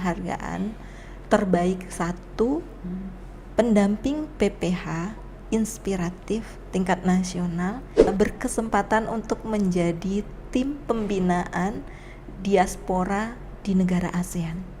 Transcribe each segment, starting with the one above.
penghargaan terbaik 1 pendamping PPH inspiratif tingkat nasional, berkesempatan untuk menjadi tim pembinaan diaspora di negara ASEAN.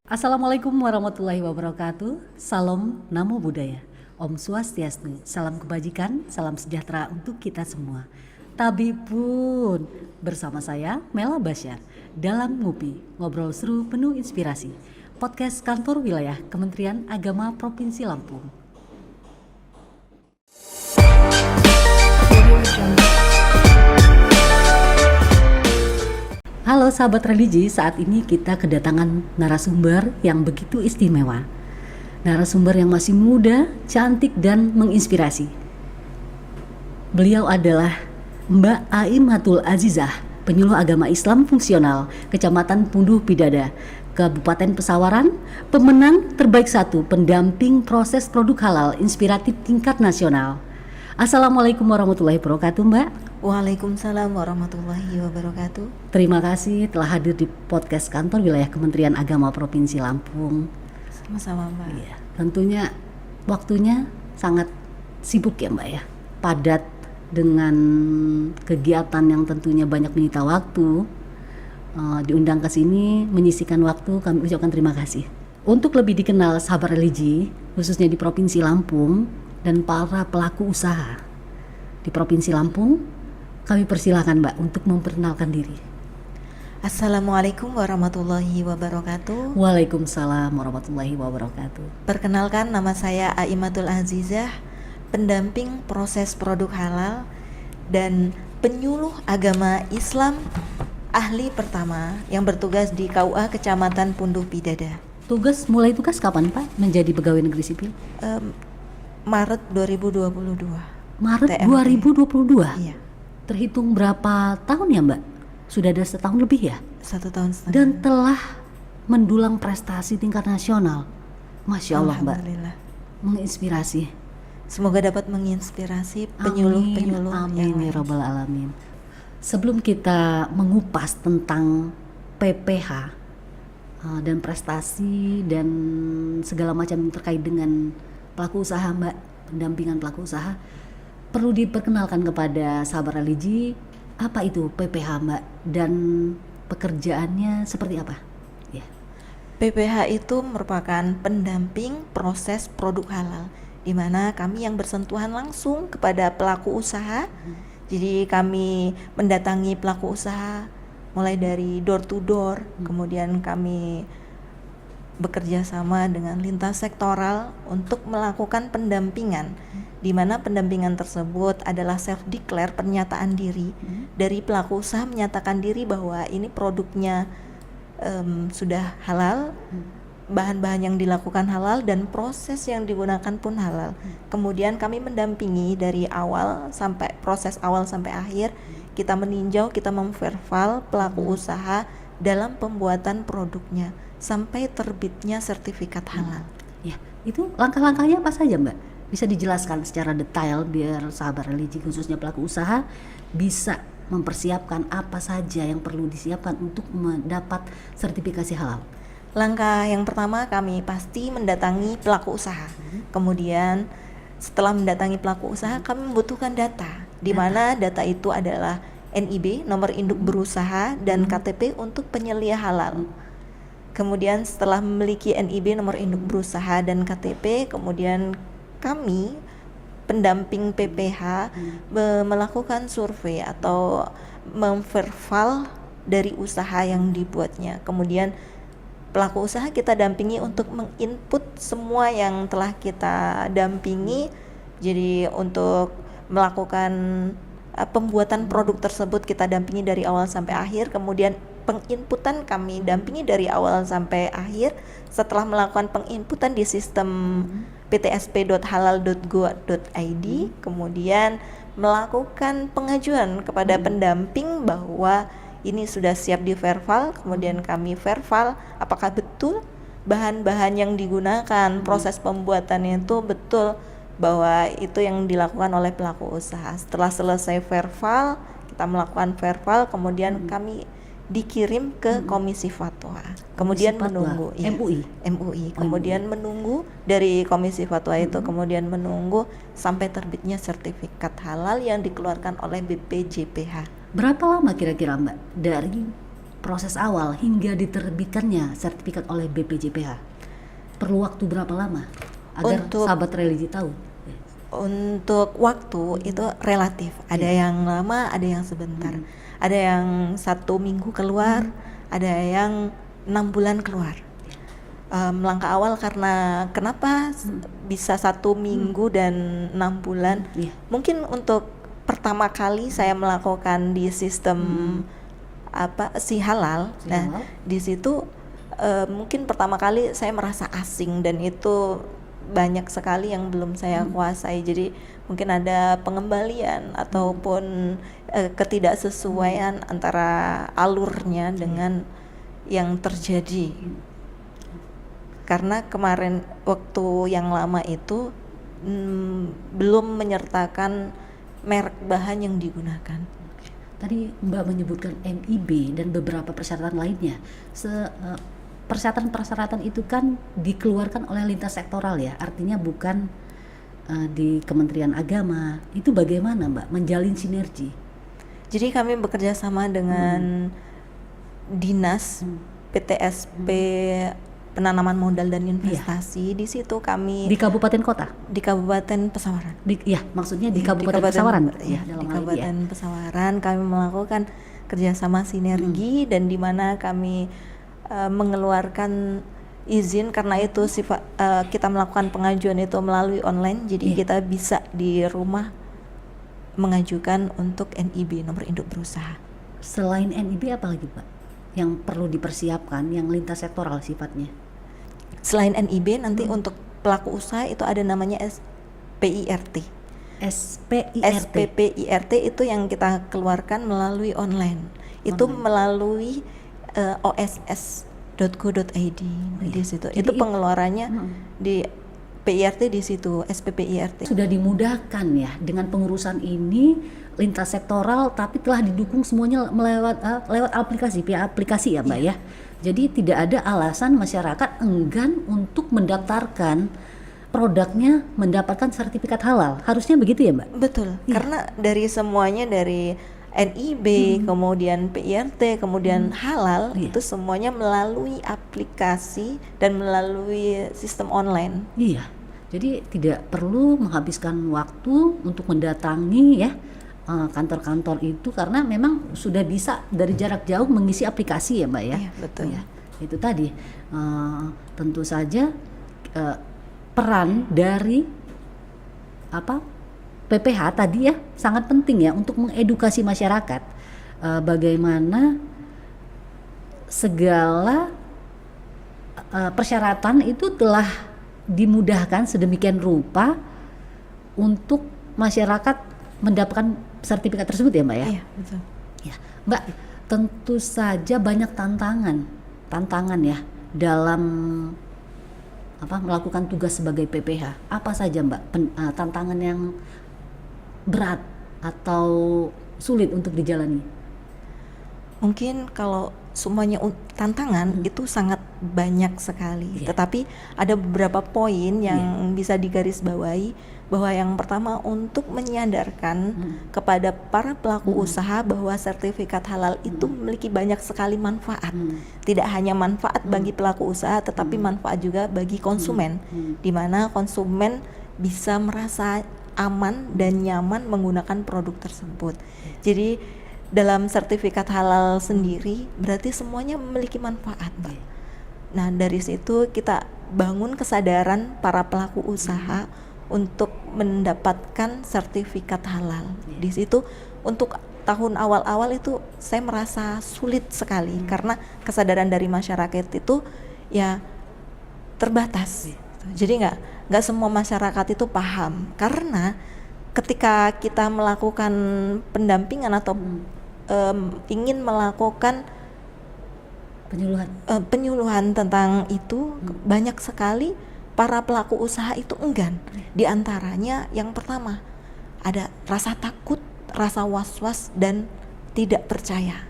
Assalamualaikum warahmatullahi wabarakatuh. Salam Namo Buddhaya. Om Swastiastu. Salam kebajikan, salam sejahtera untuk kita semua. Tabibun, bersama saya Mela Basyar dalam Ngupi, ngobrol seru penuh inspirasi. Podcast kantor wilayah Kementerian Agama Provinsi Lampung. Halo sahabat religi, saat ini kita kedatangan narasumber yang begitu istimewa. Narasumber yang masih muda, cantik dan menginspirasi. Beliau adalah Mbak Aimatul Azizah, penyuluh agama Islam fungsional, Kecamatan Punduh Pidada, Kabupaten Pesawaran, pemenang terbaik 1 pendamping proses produk halal inspiratif tingkat nasional. Assalamualaikum warahmatullahi wabarakatuh, Mbak. Waalaikumsalam warahmatullahi wabarakatuh. Terima kasih telah hadir di podcast kantor wilayah Kementerian Agama Provinsi Lampung. Sama-sama, Mbak. Iya, tentunya waktunya sangat sibuk ya, Mbak ya. Padat dengan kegiatan yang tentunya banyak menyita waktu. Diundang ke sini menyisikan waktu, kami ucapkan terima kasih. Untuk lebih dikenal sahabat religi, khususnya di Provinsi Lampung dan para pelaku usaha di Provinsi Lampung, kami persilahkan Mbak untuk memperkenalkan diri. Assalamualaikum warahmatullahi wabarakatuh. Waalaikumsalam warahmatullahi wabarakatuh. Perkenalkan, nama saya Aimatul Azizah, pendamping proses produk halal dan penyuluh agama Islam ahli pertama yang bertugas di KUA Kecamatan Punduh Pidada. Mulai tugas kapan Pak menjadi pegawai negeri sipil? Maret 2022. Maret TMP. 2022? Iya. Terhitung berapa tahun ya Mbak? Sudah ada 1 tahun lebih ya? 1 tahun setengah. Dan telah mendulang prestasi tingkat nasional. Masya Allah Mbak. Alhamdulillah. Menginspirasi. Semoga dapat menginspirasi penyuluh-penyuluh Amin yang ya lain. Rabbal Alamin. Sebelum kita mengupas tentang PPH dan prestasi dan segala macam terkait dengan pelaku usaha Mbak, pendampingan pelaku usaha, perlu diperkenalkan kepada sahabat religi apa itu PPH Mbak dan pekerjaannya seperti apa? Ya. PPH itu merupakan pendamping proses produk halal, di mana kami yang bersentuhan langsung kepada pelaku usaha. Jadi kami mendatangi pelaku usaha mulai dari door to door, kemudian kami bekerja sama dengan lintas sektoral untuk melakukan pendampingan, di mana pendampingan tersebut adalah self declare, pernyataan diri dari pelaku usaha menyatakan diri bahwa ini produknya sudah halal, bahan-bahan yang dilakukan halal dan proses yang digunakan pun halal. Kemudian kami mendampingi dari awal sampai proses awal sampai akhir, kita meninjau, kita memverval pelaku usaha dalam pembuatan produknya sampai terbitnya sertifikat halal. Ya, itu langkah-langkahnya apa saja Mbak? Bisa dijelaskan secara detail biar sahabat religi khususnya pelaku usaha bisa mempersiapkan apa saja yang perlu disiapkan untuk mendapat sertifikasi halal. Langkah yang pertama, kami pasti mendatangi pelaku usaha. Kemudian setelah mendatangi pelaku usaha, kami membutuhkan data, di mana data itu adalah NIB, nomor induk berusaha, dan KTP untuk penyelia halal. Kemudian setelah memiliki NIB, nomor induk berusaha, dan KTP, kemudian kami pendamping PPH melakukan survei atau memverval dari usaha yang dibuatnya. Kemudian pelaku usaha kita dampingi untuk menginput semua yang telah kita dampingi. Jadi untuk melakukan pembuatan produk tersebut kita dampingi dari awal sampai akhir. Kemudian penginputan kami dampingi dari awal sampai akhir. Setelah melakukan penginputan di sistem ptsp.halal.go.id, kemudian melakukan pengajuan kepada pendamping bahwa ini sudah siap di verval. Kemudian kami verval apakah betul bahan-bahan yang digunakan, proses pembuatannya itu betul bahwa itu yang dilakukan oleh pelaku usaha. Setelah selesai verbal, kita melakukan verbal, kemudian kami dikirim ke Komisi Fatwa. Kemudian Fatwa, menunggu MUI. MUI. Kemudian menunggu dari Komisi Fatwa itu, kemudian menunggu sampai terbitnya sertifikat halal yang dikeluarkan oleh BPJPH. Berapa lama kira-kira Mbak dari proses awal hingga diterbitkannya sertifikat oleh BPJPH? Perlu waktu berapa lama agar sahabat religi tahu? Untuk waktu itu relatif, ada yang lama, ada yang sebentar, ada yang 1 minggu keluar, ada yang 6 bulan keluar. Langkah awal karena kenapa bisa 1 minggu dan 6 bulan? Mungkin untuk pertama kali saya melakukan di sistem si halal. Nah, di situ mungkin pertama kali saya merasa asing dan itu banyak sekali yang belum saya kuasai. Jadi mungkin ada pengembalian ataupun ketidaksesuaian antara alurnya dengan yang terjadi. Karena kemarin waktu yang lama itu belum menyertakan merek bahan yang digunakan. Tadi Mbak menyebutkan MIB dan beberapa persyaratan lainnya. Persyaratan-persyaratan itu kan dikeluarkan oleh lintas sektoral ya, artinya bukan di Kementerian Agama. Itu bagaimana Mbak menjalin sinergi? Jadi kami bekerja sama dengan Dinas PTSP Penanaman Modal dan Investasi. Di situ kami di kabupaten kota? Di Kabupaten Pesawaran. Maksudnya di Kabupaten Pesawaran. Ya, di Kabupaten Pesawaran kami melakukan kerjasama sinergi dan di mana kami mengeluarkan izin karena itu kita melakukan pengajuan itu melalui online, jadi kita bisa di rumah mengajukan untuk NIB, nomor induk berusaha. Selain NIB apa lagi Pak yang perlu dipersiapkan yang lintas sektoral sifatnya? Selain NIB nanti untuk pelaku usaha itu ada namanya SPIRT. SPPIRT itu yang kita keluarkan melalui online. Itu melalui oss.go.id. Di situ. Itu pengeluarannya di PIRT di situ, SPPIRT. Sudah dimudahkan ya dengan pengurusan ini lintas sektoral, tapi telah didukung semuanya lewat aplikasi ya Mbak ya. Jadi tidak ada alasan masyarakat enggan untuk mendaftarkan produknya mendapatkan sertifikat halal. Harusnya begitu ya Mbak? Betul, karena dari semuanya, dari NIB, kemudian PIRT, kemudian halal, itu semuanya melalui aplikasi dan melalui sistem online. Iya, jadi tidak perlu menghabiskan waktu untuk mendatangi ya kantor-kantor itu, karena memang sudah bisa dari jarak jauh mengisi aplikasi ya Mbak ya. Iya, betul. Ya, itu tadi tentu saja peran dari PPH tadi ya sangat penting ya untuk mengedukasi masyarakat bagaimana segala persyaratan itu telah dimudahkan sedemikian rupa untuk masyarakat mendapatkan sertifikat tersebut ya Mbak ya. Iya, betul. Ya, Mbak, tentu saja banyak tantangan ya dalam melakukan tugas sebagai PPH. Apa saja Mbak tantangan yang berat atau sulit untuk dijalani? Mungkin kalau semuanya tantangan itu sangat banyak sekali, tetapi ada beberapa poin yang bisa digarisbawahi, bahwa yang pertama untuk menyadarkan kepada para pelaku usaha bahwa sertifikat halal itu memiliki banyak sekali manfaat. Tidak hanya manfaat bagi pelaku usaha, tetapi manfaat juga bagi konsumen, di mana konsumen bisa merasa aman dan nyaman menggunakan produk tersebut. Jadi dalam sertifikat halal sendiri berarti semuanya memiliki manfaat, Mbak. Nah, dari situ kita bangun kesadaran para pelaku usaha untuk mendapatkan sertifikat halal. Di situ untuk tahun awal-awal itu saya merasa sulit sekali karena kesadaran dari masyarakat itu ya terbatas. Jadi nggak semua masyarakat itu paham, karena ketika kita melakukan pendampingan atau ingin melakukan penyuluhan tentang itu, banyak sekali para pelaku usaha itu enggan. Di antaranya yang pertama ada rasa takut, rasa was-was dan tidak percaya.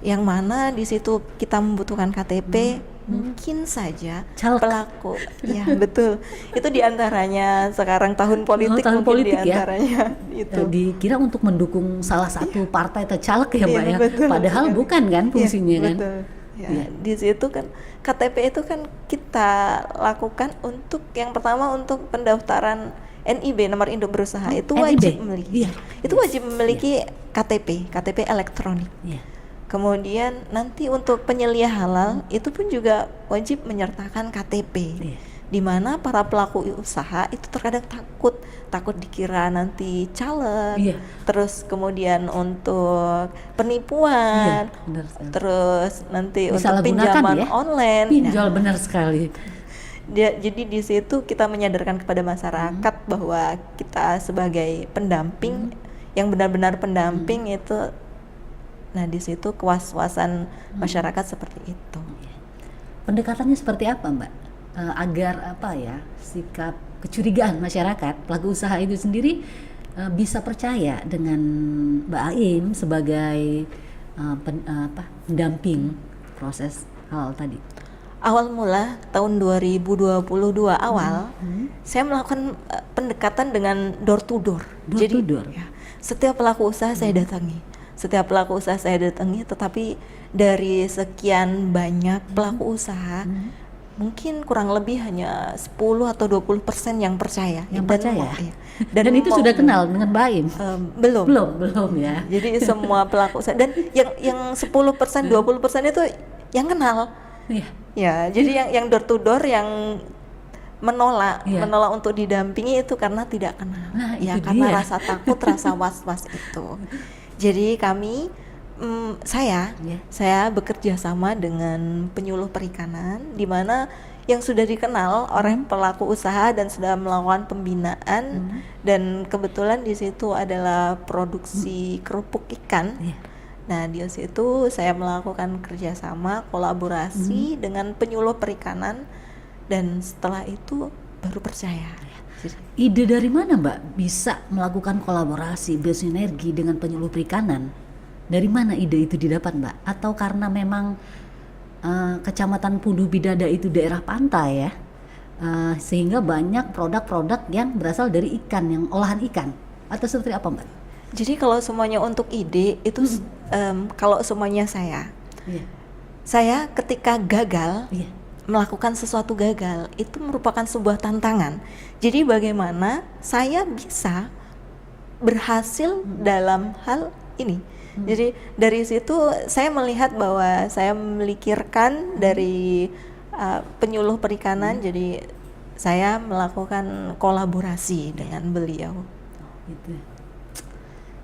Yang mana di situ kita membutuhkan KTP, mungkin saja Caleg. pelaku, ya betul. Itu diantaranya sekarang tahun politik, tahun mungkin politik ya. diantaranya itu. Dikira untuk mendukung salah satu partai atau caleg ya Mbak Iya, ya, betul padahal sekali. bukan kan fungsinya Iya, kan. betul. Ya, Iya. di situ kan KTP itu kan kita lakukan untuk yang pertama untuk pendaftaran NIB, nomor induk berusaha, itu NIB? wajib memiliki. Iya. Itu wajib memiliki KTP elektronik. Iya. Kemudian nanti untuk penyelia halal itu pun juga wajib menyertakan KTP. Iya. Di mana para pelaku usaha itu terkadang takut dikira nanti caleg. Iya. Terus kemudian untuk penipuan, Iya, benar sekali. terus nanti untuk Disalahgunakan pinjaman ya. online. Pinjol benar sekali. Jadi di situ kita menyadarkan kepada masyarakat bahwa kita sebagai pendamping yang benar-benar pendamping itu, nah di situ kewas-wasan masyarakat seperti itu. Pendekatannya seperti apa Mbak? Agar apa ya, sikap kecurigaan masyarakat pelaku usaha itu sendiri bisa percaya dengan Mbak Aim sebagai pendamping proses hal tadi. Awal mula tahun 2022 awal, saya melakukan pendekatan dengan door to door. Door to door. Ya, setiap pelaku usaha saya datangi. Setiap pelaku usaha saya datangi, tetapi dari sekian banyak pelaku usaha, mungkin kurang lebih hanya 10 atau 20% yang percaya. Yang Dan percaya. iya. Dan itu sudah kenal dengan Mbak Aim? Belum. Belum ya. Jadi semua pelaku usaha, dan yang 10%, 20% itu yang kenal. Iya. Ya, jadi yang door to door yang menolak Iya. untuk didampingi itu karena tidak kenal. Nah, Ya, itu karena dia. rasa takut, rasa was-was itu. Jadi kami saya bekerja sama dengan penyuluh perikanan, di mana yang sudah dikenal oleh pelaku usaha dan sudah melakukan pembinaan, dan kebetulan di situ adalah produksi kerupuk ikan. Iya. Nah, di situ saya melakukan kerjasama kolaborasi dengan penyuluh perikanan, dan setelah itu baru percaya. Jadi, Ide dari mana Mbak bisa melakukan kolaborasi bersinergi dengan penyuluh perikanan? Dari mana ide itu didapat Mbak? Atau karena memang Kecamatan Pudu Bidada itu daerah pantai ya, sehingga banyak produk-produk yang berasal dari ikan, yang olahan ikan, atau seperti apa Mbak? jadi kalau semuanya untuk ide itu, kalau semuanya Iya. saya ketika gagal Iya. melakukan sesuatu gagal itu merupakan sebuah tantangan. Jadi bagaimana saya bisa berhasil dalam hal ini. Jadi dari situ saya melihat bahwa saya memikirkan dari penyuluh perikanan, jadi saya melakukan kolaborasi dengan beliau. Gitu.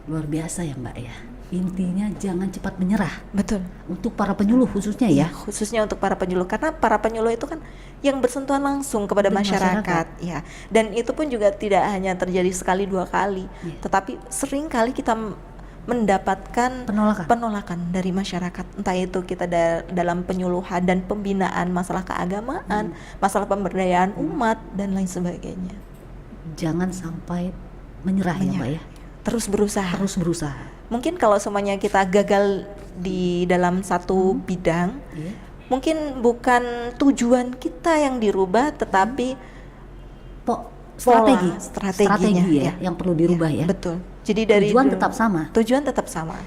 Luar biasa ya Mbak ya. Intinya jangan cepat menyerah Betul. untuk para penyuluh khususnya ya. Khususnya untuk para penyuluh, karena para penyuluh itu kan yang bersentuhan langsung kepada Dengan masyarakat, ya. Dan itu pun juga tidak hanya terjadi sekali dua kali, tetapi sering kali kita mendapatkan penolakan dari masyarakat, entah itu kita dalam penyuluhan dan pembinaan masalah keagamaan, masalah pemberdayaan umat dan lain sebagainya. Jangan sampai menyerah ya Mbak ya. Terus berusaha. Terus berusaha. Mungkin kalau semuanya kita gagal di dalam satu bidang, mungkin bukan tujuan kita yang dirubah, tetapi strateginya ya, yang perlu dirubah ya. Betul. Jadi dari tujuan tetap sama. Tujuan tetap sama.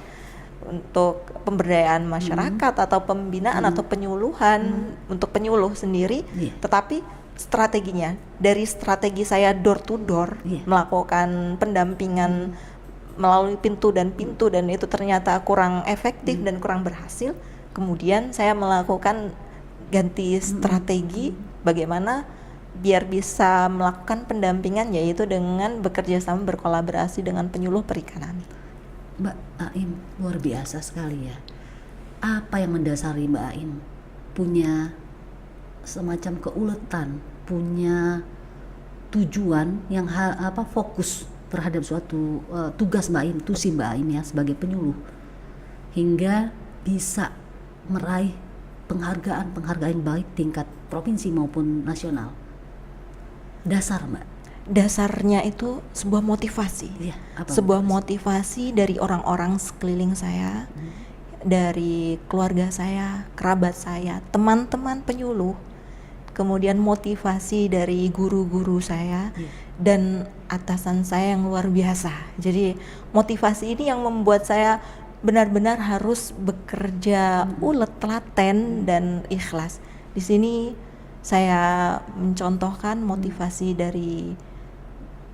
Untuk pemberdayaan masyarakat atau pembinaan atau penyuluhan untuk penyuluh sendiri, tetapi strateginya, dari strategi saya door to door melakukan pendampingan melalui pintu dan itu ternyata kurang efektif dan kurang berhasil, kemudian saya melakukan ganti strategi bagaimana biar bisa melakukan pendampingan, yaitu dengan bekerja sama berkolaborasi dengan penyuluh perikanan. Mbak Aim luar biasa sekali ya. Apa yang mendasari Mbak Aim punya semacam keuletan, punya tujuan yang fokus terhadap suatu tugas Mbak Aim, tusi Mbak Aim ya sebagai penyuluh, hingga bisa meraih penghargaan baik tingkat provinsi maupun nasional. Dasar Mbak. Dasarnya itu sebuah motivasi. Iya, apa Sebuah motivasi? motivasi dari orang-orang sekeliling saya, dari keluarga saya, kerabat saya, teman-teman penyuluh, kemudian motivasi dari guru-guru saya, Iya. dan atasan saya yang luar biasa. Jadi motivasi ini yang membuat saya benar-benar harus bekerja ulet, telaten, dan ikhlas. Di sini saya mencontohkan motivasi dari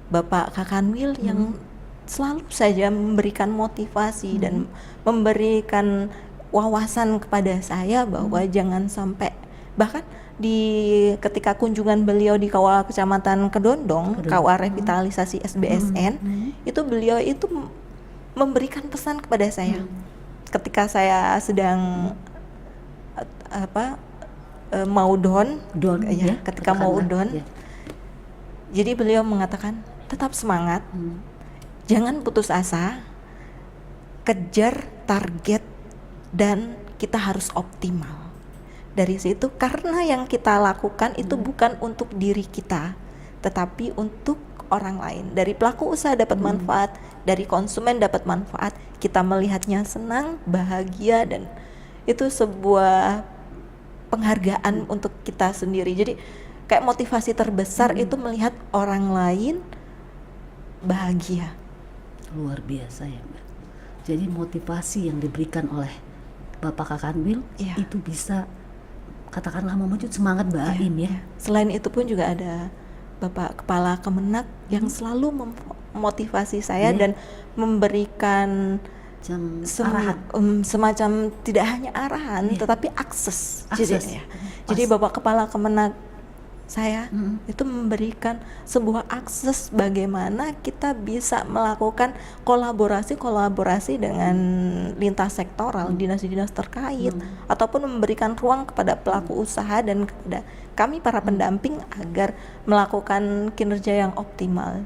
Bapak Kakanwil yang selalu saja memberikan motivasi dan memberikan wawasan kepada saya bahwa jangan sampai, bahkan ketika kunjungan beliau di KUA Kecamatan Kedondong, KUA Revitalisasi SBSN, itu beliau itu memberikan pesan kepada saya ketika saya sedang mau down, ya, ketika mau katakanlah, down. ya. Jadi beliau mengatakan, tetap semangat, jangan putus asa, kejar target, dan kita harus optimal. Dari situ, karena yang kita lakukan itu bukan untuk diri kita, tetapi untuk orang lain. Dari pelaku usaha dapat manfaat, dari konsumen dapat manfaat, kita melihatnya senang, bahagia, dan itu sebuah penghargaan untuk kita sendiri. Jadi kayak motivasi terbesar itu melihat orang lain bahagia. Luar biasa ya Mbak. Jadi motivasi yang diberikan oleh Bapak Kakanwil Iya. itu bisa katakanlah memacu semangat Mbak Aim ya. Selain itu pun juga ada Bapak Kepala Kemenak yang selalu memotivasi saya dan memberikan arahan. semacam tidak hanya arahan tetapi akses. Akses. Jadi Bapak Kepala Kemenak saya itu memberikan sebuah akses bagaimana kita bisa melakukan kolaborasi dengan lintas sektoral, dinas-dinas terkait, ataupun memberikan ruang kepada pelaku usaha dan kepada kami para pendamping agar melakukan kinerja yang optimal.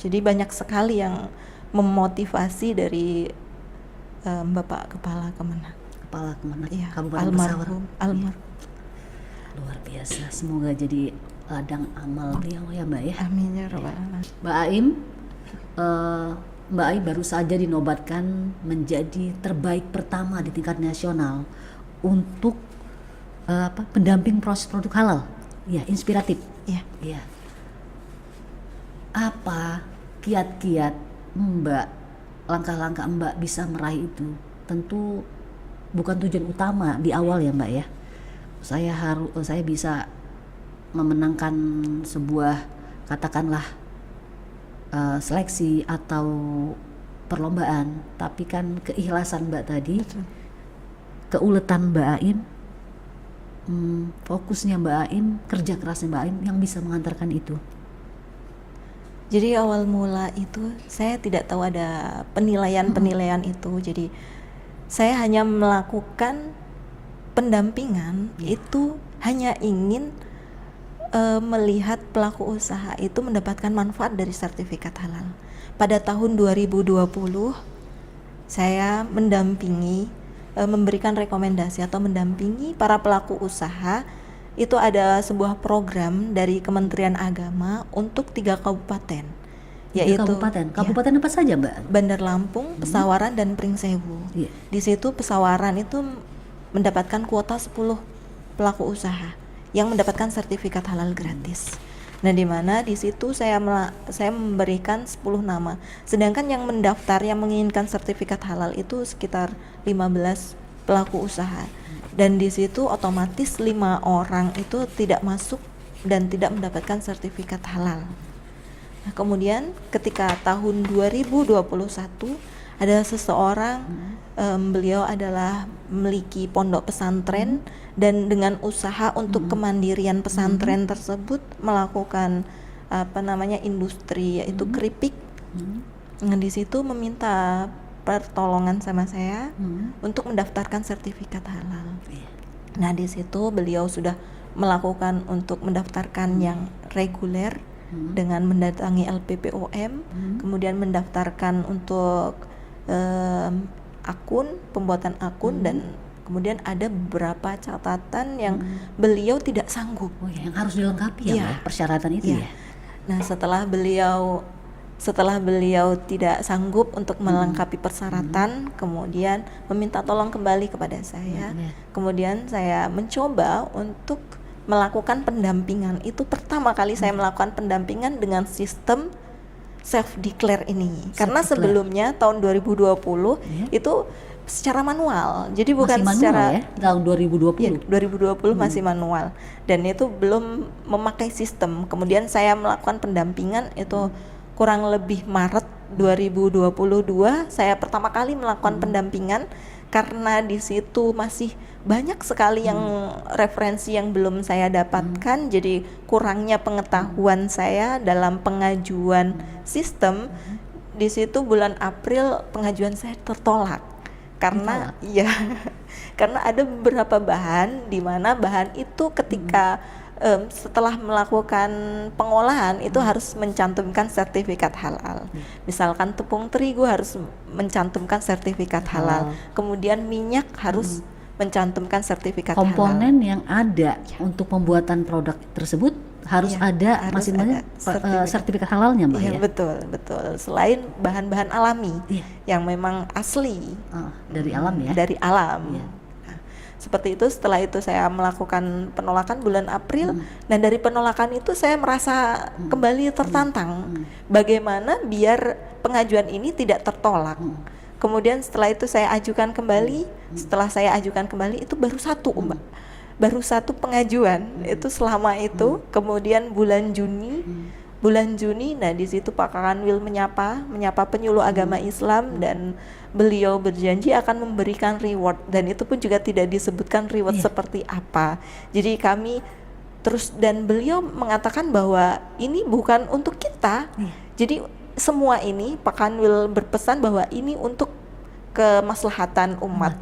Jadi banyak sekali yang memotivasi dari Bapak Kepala Kemenak. Kepala Kemenak Iya, Kabupaten Pesawaran. almarhum. Luar biasa, semoga jadi ladang amal beliau ya Mbak ya. Amin ya rabbal alamin. Mbak Aim, Mbak Aim baru saja dinobatkan menjadi terbaik pertama di tingkat nasional untuk pendamping proses produk halal. Ya, inspiratif. Iya. Ya. Apa kiat-kiat Mbak, langkah-langkah Mbak bisa meraih itu? Tentu bukan tujuan utama di awal ya Mbak ya. Saya bisa memenangkan sebuah katakanlah seleksi atau perlombaan, tapi kan keikhlasan Mbak tadi, keuletan Mbak Aim, fokusnya Mbak Aim, kerja kerasnya Mbak Aim yang bisa mengantarkan itu. Jadi awal mula itu saya tidak tahu ada penilaian itu. Jadi saya hanya melakukan pendampingan itu hanya ingin melihat pelaku usaha itu mendapatkan manfaat dari sertifikat halal. Pada tahun 2020 saya mendampingi, memberikan rekomendasi atau mendampingi para pelaku usaha. Itu ada sebuah program dari Kementerian Agama untuk 3 kabupaten, yaitu kabupaten apa saja Mbak? Bandar Lampung, Pesawaran, dan Pringsewu. Iya. Di situ Pesawaran itu mendapatkan kuota 10 pelaku usaha yang mendapatkan sertifikat halal gratis. Nah, di mana di situ saya memberikan 10 nama. Sedangkan yang mendaftar yang menginginkan sertifikat halal itu sekitar 15 pelaku usaha. Dan di situ otomatis 5 orang itu tidak masuk dan tidak mendapatkan sertifikat halal. Nah, kemudian ketika tahun 2021 ada seseorang, beliau adalah memiliki pondok pesantren dan dengan usaha untuk kemandirian pesantren tersebut melakukan industri yaitu keripik. Nah, di situ meminta pertolongan sama saya untuk mendaftarkan sertifikat halal. Nah, di situ beliau sudah melakukan untuk mendaftarkan yang reguler dengan mendatangi LPPOM, kemudian mendaftarkan untuk akun, pembuatan akun, dan kemudian ada beberapa catatan yang beliau tidak sanggup. Oh ya, yang harus dilengkapi ya, Iya. Mbak, persyaratan itu Iya. ya. Nah, setelah beliau tidak sanggup untuk melengkapi persyaratan, kemudian meminta tolong kembali kepada saya. Kemudian saya mencoba untuk melakukan pendampingan. Itu pertama kali saya melakukan pendampingan dengan sistem self declare ini. Karena sebelumnya tahun 2020 itu secara manual. Jadi bukan masih secara manual ya, tahun 2020. Ya, 2020 masih manual dan itu belum memakai sistem. Kemudian saya melakukan pendampingan itu kurang lebih Maret 2022 saya pertama kali melakukan pendampingan karena di situ masih banyak sekali yang referensi yang belum saya dapatkan. Jadi kurangnya pengetahuan saya dalam pengajuan sistem. Di situ bulan April pengajuan saya tertolak karena ya karena ada beberapa bahan di mana bahan itu ketika setelah melakukan pengolahan itu harus mencantumkan sertifikat halal. Misalkan tepung terigu harus mencantumkan sertifikat halal. Kemudian minyak harus mencantumkan sertifikat komponen halal. yang ada untuk pembuatan produk tersebut harus ada harus masing-masing ada sertifikat halalnya, Mbak Iya, ya. betul. Selain bahan-bahan alami yang memang asli Dari alam ya. dari alam. Nah, seperti itu. Setelah itu saya melakukan penolakan bulan April. Dan dari penolakan itu saya merasa kembali tertantang. Bagaimana biar pengajuan ini tidak tertolak. Kemudian setelah itu saya ajukan kembali. Setelah saya ajukan kembali itu baru satu, Mbak. Baru satu pengajuan itu selama itu. Kemudian bulan Juni, nah di situ Pak Kanwil menyapa penyuluh agama Islam dan beliau berjanji akan memberikan reward dan itu pun juga tidak disebutkan reward seperti apa. Jadi kami terus dan beliau mengatakan bahwa ini bukan untuk kita. Jadi semua ini Pak Kanwil berpesan bahwa ini untuk kemaslahatan umat,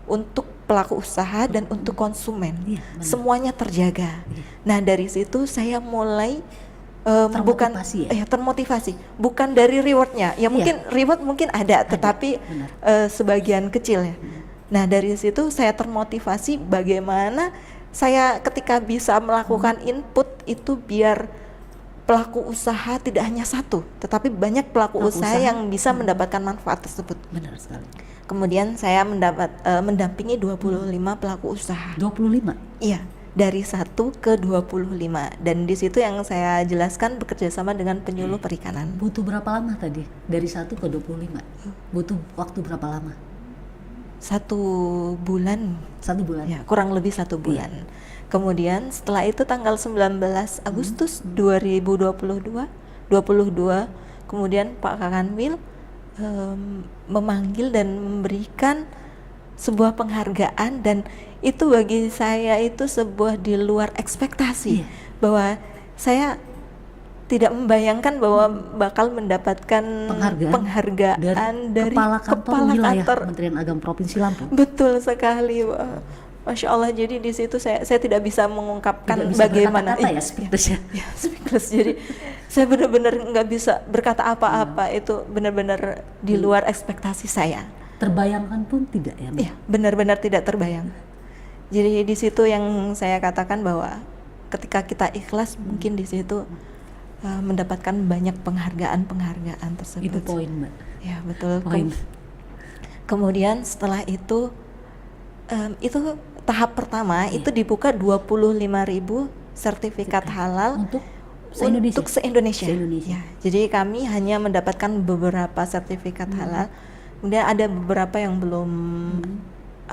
untuk pelaku usaha dan untuk konsumen. Semuanya terjaga. Nah, dari situ saya mulai termotivasi, bukan dari rewardnya. Ya mungkin reward mungkin ada, tetapi sebagian kecil ya. Nah, dari situ saya termotivasi bagaimana saya ketika bisa melakukan input itu biar pelaku usaha tidak hanya satu, tetapi banyak pelaku usaha yang bisa mendapatkan manfaat tersebut. Benar sekali. Kemudian saya mendampingi 25 pelaku usaha. 25? Iya, dari 1 ke 25. Dan di situ yang saya jelaskan bekerja sama dengan penyuluh perikanan. Butuh berapa lama tadi? Dari 1 ke 25? Butuh waktu berapa lama? 1 bulan. 1 bulan? Ya, kurang lebih 1 bulan. Kemudian setelah itu tanggal 19 Agustus 2022, kemudian Pak Kanwil memanggil dan memberikan sebuah penghargaan dan itu bagi saya itu sebuah di luar ekspektasi bahwa saya tidak membayangkan bahwa bakal mendapatkan penghargaan dari kepala kantor Kementerian Agama Provinsi Lampung. Betul sekali, Masya Allah. Jadi di situ saya tidak bisa mengungkapkan bagaimana speechless ya, speechless. Jadi saya benar-benar nggak bisa berkata apa-apa. Itu benar-benar di luar ekspektasi saya. Terbayangkan pun tidak ya, Mbak? Iya, benar-benar tidak terbayang. Jadi di situ yang saya katakan bahwa ketika kita ikhlas mungkin di situ mendapatkan banyak penghargaan tersebut. Itu poin, Mbak. Ya, betul. Poin. Kemudian setelah itu tahap pertama itu dibuka 25.000 sertifikat halal untuk se-Indonesia. Ya, jadi kami hanya mendapatkan beberapa sertifikat halal. Kemudian ada beberapa yang belum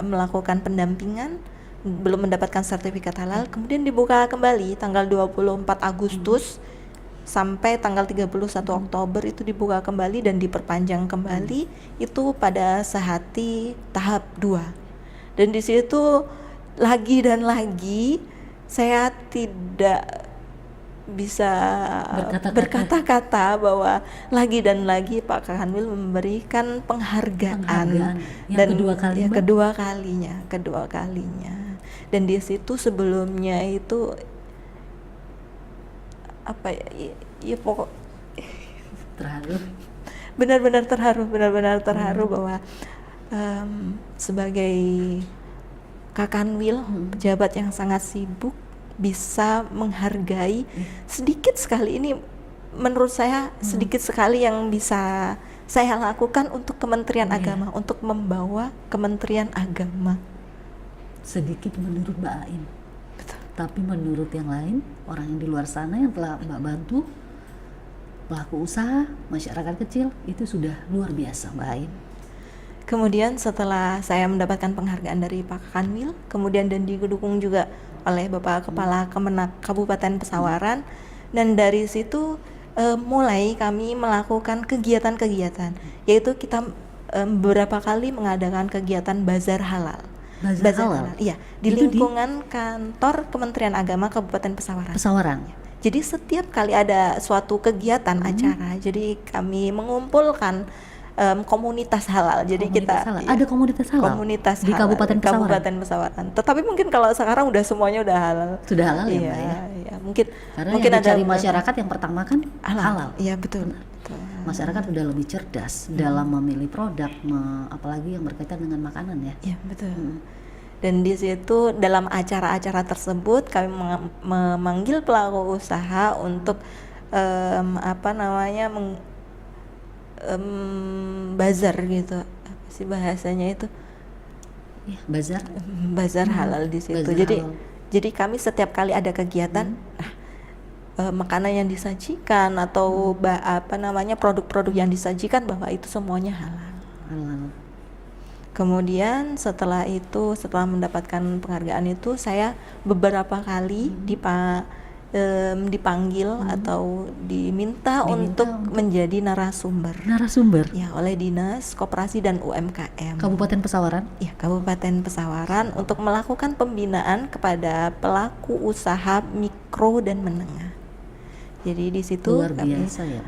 melakukan pendampingan, belum mendapatkan sertifikat halal. Kemudian dibuka kembali tanggal 24 Agustus sampai tanggal 31 Oktober itu dibuka kembali dan diperpanjang kembali itu pada Sehati tahap 2. Dan di situ lagi dan lagi saya tidak bisa berkata-kata bahwa lagi dan lagi Pak Kanwil memberikan penghargaan yang dan kedua kalinya. Dan di situ sebelumnya itu apa ya pokok terharu. Benar-benar terharu bahwa sebagai Kak Kanwil, pejabat yang sangat sibuk bisa menghargai sedikit sekali ini menurut saya sedikit sekali yang bisa saya lakukan untuk Kementerian Agama, untuk membawa Kementerian Agama. Sedikit menurut Mbak Ain, Betul. tapi menurut yang lain, orang yang di luar sana yang telah Mbak bantu, pelaku usaha, masyarakat kecil, itu sudah luar biasa Mbak Ain. Kemudian setelah saya mendapatkan penghargaan dari Pak Kanwil, kemudian dan didukung juga oleh Bapak Kepala Kemenak Kabupaten Pesawaran, dan dari situ mulai kami melakukan kegiatan-kegiatan, yaitu kita beberapa kali mengadakan kegiatan bazar halal. Bazar halal? Iya, di Itu lingkungan kantor Kementerian Agama Kabupaten Pesawaran. Pesawaran. Jadi setiap kali ada suatu kegiatan acara, jadi kami mengumpulkan komunitas halal. Jadi Komunitas kita halal. Ada komunitas halal komunitas di halal Kabupaten di Pesawaran? Kabupaten Pesawaran. Tetapi mungkin kalau sekarang udah semuanya udah halal. Sudah halal ya Iya, Mbak ya? iya. Mungkin Karena mungkin yang ada dicari masyarakat yang pertama kan halal. Iya, betul. Betul. Masyarakat udah lebih cerdas dalam memilih produk, apalagi yang berkaitan dengan makanan ya. Iya, betul. Dan di situ dalam acara-acara tersebut kami memanggil pelaku usaha untuk bazar gitu. Apa sih bahasanya itu? Ya, bazar. Bazar halal di situ. Bazar Jadi halal. jadi kami setiap kali ada kegiatan, makanan yang disajikan atau produk-produk yang disajikan bahwa itu semuanya halal. Halal. Kemudian setelah mendapatkan penghargaan itu, saya beberapa kali dipanggil atau diminta untuk menjadi narasumber. Narasumber. Ya, oleh Dinas Koperasi dan UMKM Kabupaten Pesawaran. Ya, Kabupaten Pesawaran untuk melakukan pembinaan kepada pelaku usaha mikro dan menengah. Jadi di situ Luar biasa ya.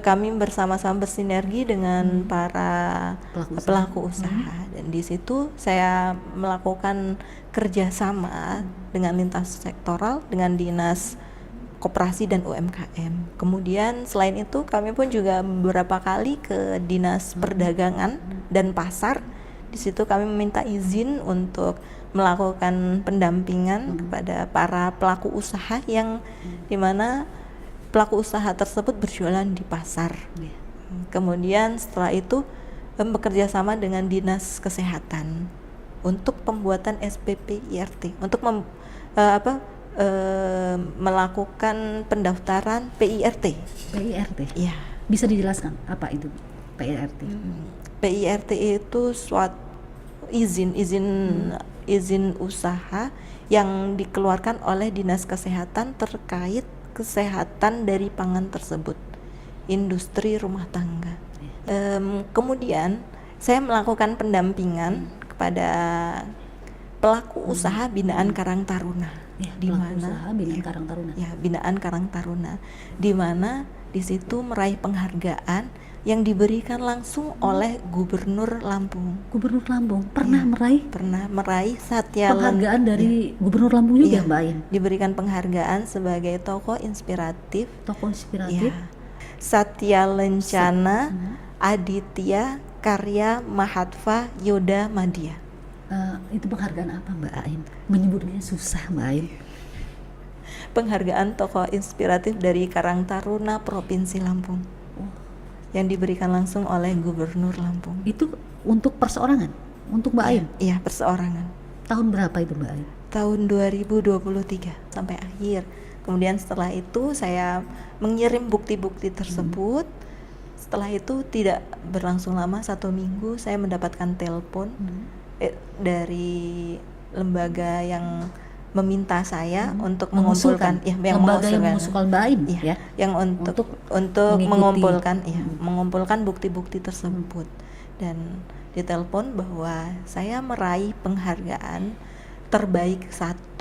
kami bersama-sama bersinergi dengan para pelaku usaha, dan di situ saya melakukan kerjasama dengan lintas sektoral dengan Dinas Koperasi dan UMKM. Kemudian selain itu kami pun juga beberapa kali ke Dinas Perdagangan dan Pasar. Di situ kami meminta izin untuk melakukan pendampingan kepada para pelaku usaha yang dimana pelaku usaha tersebut berjualan di pasar. Kemudian setelah itu bekerja sama dengan Dinas Kesehatan untuk pembuatan SPP IRT untuk melakukan pendaftaran PIRT. PIRT. Ya. Bisa dijelaskan apa itu PIRT? PIRT itu suatu izin usaha yang dikeluarkan oleh Dinas Kesehatan terkait kesehatan dari pangan tersebut, industri rumah tangga. Kemudian saya melakukan pendampingan kepada pelaku usaha binaan Karang Taruna, di mana Karang Taruna. Ya, binaan Karang Taruna, di mana di situ meraih penghargaan yang diberikan langsung oleh Gubernur Lampung. Gubernur Lampung pernah meraih Satya penghargaan dari Gubernur Lampung juga, Mbak Ain. Diberikan penghargaan sebagai tokoh inspiratif. Ya. Satya Lencana Aditya Karya Mahatva Yoda Madya. Itu penghargaan apa, Mbak Ain? Menyebutnya susah, Mbak Ain. Penghargaan tokoh inspiratif dari Karang Taruna Provinsi Lampung. Yang diberikan langsung oleh Gubernur Lampung. Itu untuk perseorangan, untuk Mbak Ain? Iya, perseorangan. Tahun berapa itu, Mbak Ain? Tahun 2023 sampai akhir. Kemudian setelah itu saya mengirim bukti-bukti tersebut. Setelah itu tidak berlangsung lama, 1 minggu saya mendapatkan telepon dari lembaga yang meminta saya untuk mengumpulkan lembaga yang mengusulkan Mbak Ain yang untuk mengumpulkan bukti-bukti tersebut, dan ditelepon bahwa saya meraih penghargaan terbaik 1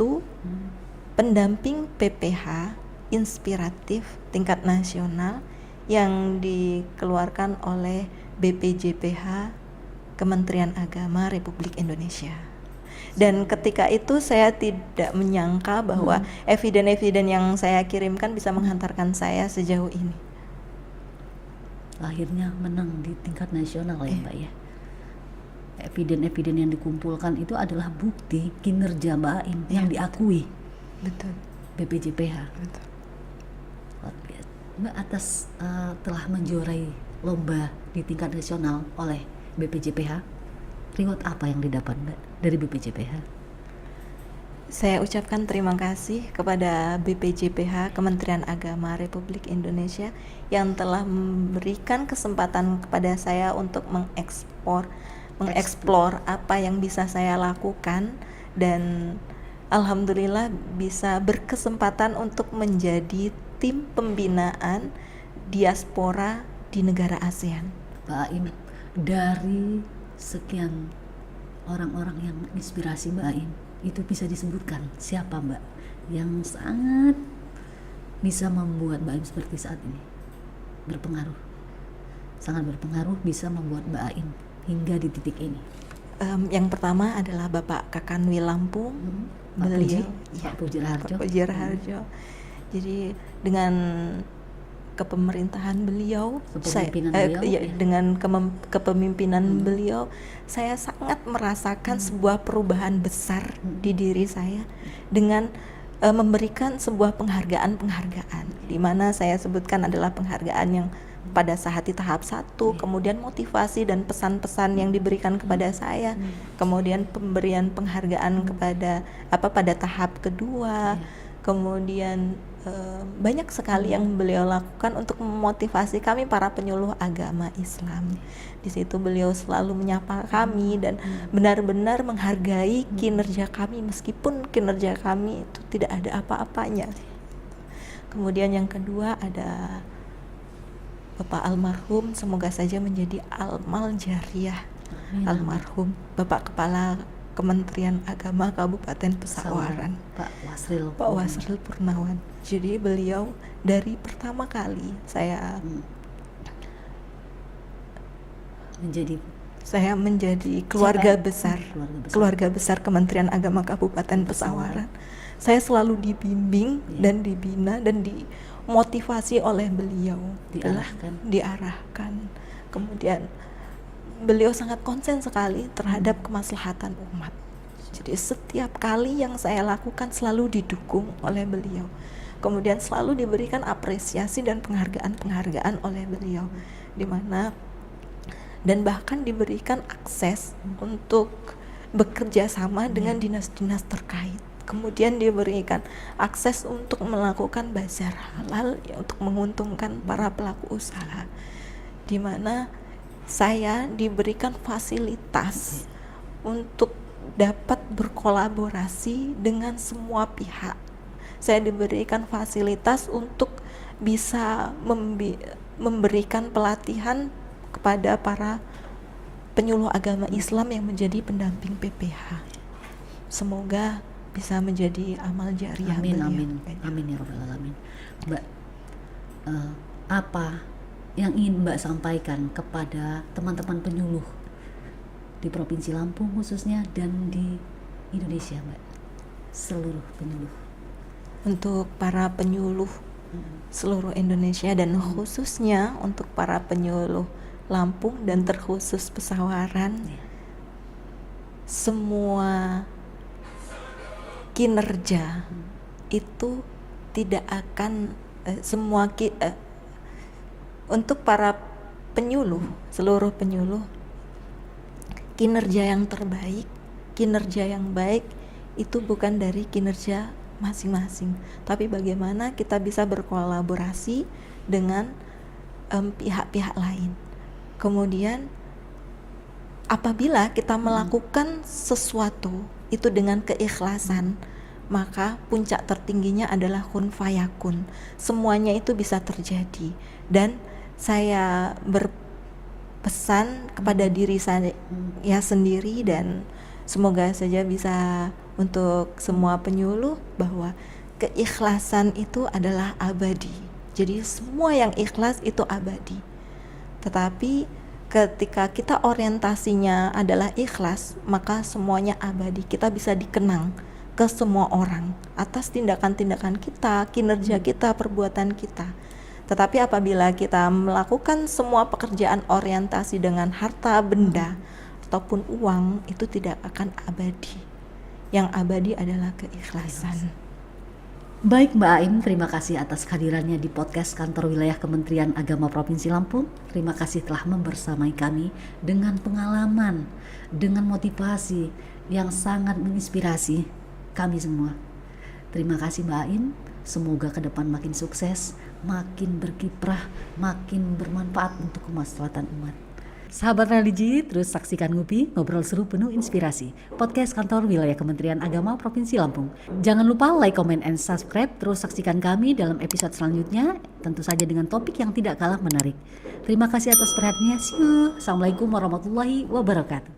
pendamping PPH inspiratif tingkat nasional yang dikeluarkan oleh BPJPH Kementerian Agama Republik Indonesia. Dan ketika itu saya tidak menyangka bahwa eviden-eviden yang saya kirimkan bisa menghantarkan saya sejauh ini. Akhirnya menang di tingkat nasional ya, Mbak ya. Eviden-eviden yang dikumpulkan itu adalah bukti kinerja Mbak Ain yang diakui. Betul. BPJPH. Betul. Mbak atas telah menjuarai lomba di tingkat nasional oleh BPJPH, reward apa yang didapat Mbak dari BPJPH? Saya ucapkan terima kasih kepada BPJPH, Kementerian Agama Republik Indonesia, yang telah memberikan kesempatan kepada saya untuk mengeksplor apa yang bisa saya lakukan, dan alhamdulillah bisa berkesempatan untuk menjadi tim pembinaan diaspora di negara ASEAN. Mbak Aim, dari sekian orang-orang yang inspirasi Mbak Aim, itu bisa disebutkan siapa Mbak yang sangat bisa membuat Mbak Aim seperti saat ini? Berpengaruh, sangat berpengaruh, bisa membuat Mbak Aim hingga di titik ini. Yang pertama adalah Bapak Kakanwi Lampung, beliau Pak Puji Raharjo. Pak Puji Raharjo. Jadi dengan kepemerintahan beliau, dengan kepemimpinan beliau, saya sangat merasakan sebuah perubahan besar di diri saya dengan memberikan sebuah penghargaan, di mana saya sebutkan adalah penghargaan yang pada saat di tahap 1, kemudian motivasi dan pesan-pesan yang diberikan kepada saya, kemudian pemberian penghargaan pada tahap kedua, kemudian banyak sekali yang beliau lakukan untuk memotivasi kami para penyuluh agama Islam. Di situ beliau selalu menyapa kami dan benar-benar menghargai kinerja kami, meskipun kinerja kami itu tidak ada apa-apanya. Kemudian yang kedua ada Bapak almarhum, semoga saja menjadi amal jariah almarhum Bapak Kepala Kementerian Agama Kabupaten Pesawaran, Pak Wasril Purnawan. Jadi beliau dari pertama kali saya menjadi keluarga besar Kementerian Agama Kabupaten Pesawaran. Saya selalu dibimbing dan dibina dan dimotivasi oleh beliau, diarahkan. Kemudian beliau sangat konsen sekali terhadap kemaslahatan umat. Jadi setiap kali yang saya lakukan selalu didukung oleh beliau. Kemudian selalu diberikan apresiasi dan penghargaan oleh beliau, dan bahkan diberikan akses untuk bekerja sama dengan dinas-dinas terkait. Kemudian diberikan akses untuk melakukan bazar halal untuk menguntungkan para pelaku usaha, di mana saya diberikan fasilitas untuk dapat berkolaborasi dengan semua pihak. Saya diberikan fasilitas untuk bisa memberikan pelatihan kepada para penyuluh agama Islam yang menjadi pendamping PPH. Semoga bisa menjadi amal jariah. Amin ya rabbal alamin. Mbak, apa yang ingin Mbak sampaikan kepada teman-teman penyuluh di Provinsi Lampung khususnya dan di Indonesia, Mbak? Seluruh penyuluh. Untuk para penyuluh seluruh Indonesia dan khususnya untuk para penyuluh Lampung dan terkhusus Pesawaran, semua kinerja itu tidak akan untuk para penyuluh, seluruh penyuluh, kinerja yang terbaik, kinerja yang baik itu bukan dari kinerja masing-masing, tapi bagaimana kita bisa berkolaborasi dengan pihak-pihak lain. Kemudian apabila kita melakukan sesuatu itu dengan keikhlasan, maka puncak tertingginya adalah kun fayakun. Semuanya itu bisa terjadi. Dan saya berpesan kepada diri saya sendiri dan semoga saja bisa untuk semua penyuluh bahwa keikhlasan itu adalah abadi. Jadi semua yang ikhlas itu abadi. Tetapi ketika kita orientasinya adalah ikhlas, maka semuanya abadi. Kita bisa dikenang ke semua orang atas tindakan-tindakan kita, kinerja kita, perbuatan kita. Tetapi apabila kita melakukan semua pekerjaan orientasi dengan harta benda ataupun uang, itu tidak akan abadi. Yang abadi adalah keikhlasan. Baik Mbak Aim, terima kasih atas kehadirannya di podcast Kantor Wilayah Kementerian Agama Provinsi Lampung. Terima kasih telah membersamai kami dengan pengalaman, dengan motivasi yang sangat menginspirasi kami semua. Terima kasih Mbak Aim, semoga ke depan makin sukses, makin berkiprah, makin bermanfaat untuk kemaslahatan umat. Sahabat religi, terus saksikan Ngupi, ngobrol seru penuh inspirasi. Podcast Kantor Wilayah Kementerian Agama Provinsi Lampung. Jangan lupa like, comment, and subscribe. Terus saksikan kami dalam episode selanjutnya, tentu saja dengan topik yang tidak kalah menarik. Terima kasih atas perhatiannya. See you. Assalamualaikum warahmatullahi wabarakatuh.